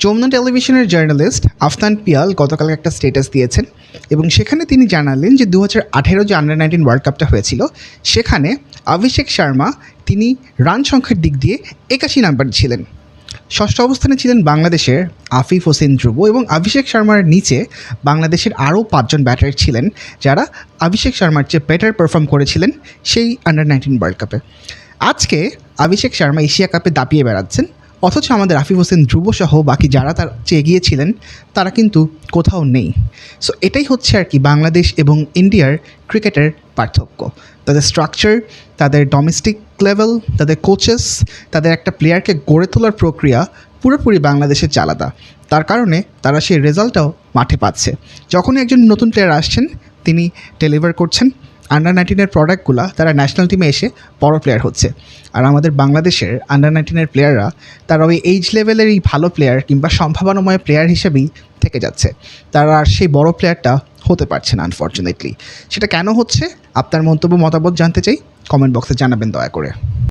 যমুনা টেলিভিশনের জার্নালিস্ট আফতান পিয়াল গতকাল একটা স্টেটাস দিয়েছেন এবং সেখানে তিনি জানালেন যে 2018 যে আন্ডার-19 ওয়ার্ল্ড কাপটা হয়েছিল সেখানে অভিষেক শর্মা তিনি রান সংখ্যার দিক দিয়ে 81 নাম্বারে ছিলেন। ষষ্ঠ অবস্থানে ছিলেন বাংলাদেশের আফিফ হোসেন ধ্রুব এবং অভিষেক শর্মার নিচে বাংলাদেশের আরও 5 জন ব্যাটার ছিলেন যারা অভিষেক শর্মার চেয়ে বেটার পারফর্ম করেছিলেন সেই আন্ডার-19 ওয়ার্ল্ড কাপে। আজকে অভিষেক শর্মা এশিয়া কাপে দাপিয়ে বেড়াচ্ছেন, অথচ আমাদের আফিফ হোসেন ধ্রুব সহ বাকি যারা তার চেয়ে এগিয়েছিলেন তারা কিন্তু কোথাও নেই। সো এটাই হচ্ছে আর কি বাংলাদেশ এবং ইন্ডিয়ার ক্রিকেটের পার্থক্য। তাদের স্ট্রাকচার, তাদের ডোমেস্টিক লেভেল, তাদের কোচেস, তাদের একটা প্লেয়ারকে গড়ে তোলার প্রক্রিয়া পুরোপুরি বাংলাদেশের আলাদা। তার কারণে তারা সেই রেজাল্টটাও মাঠে পাচ্ছে। যখনই একজন নতুন প্লেয়ার আসছেন তিনি ডেলিভার করছেন, আন্ডার-19 প্রোডাক্টগুলো তারা ন্যাশনাল টিমে এসে বড় প্লেয়ার হচ্ছে। আর আমাদের বাংলাদেশের আন্ডার-19 প্লেয়াররা তারা ওই এইজ লেভেলের এই ভালো প্লেয়ার কিংবা সম্ভাবনাময় প্লেয়ার হিসেবেই থেকে যাচ্ছে, তারা আর সেই বড় প্লেয়ারটা হতে পারছে না আনফর্চুনেটলি। সেটা কেন হচ্ছে আপনার মন্তব্য মতামত জানতে চাই, কমেন্ট বক্সে জানাবেন দয়া করে।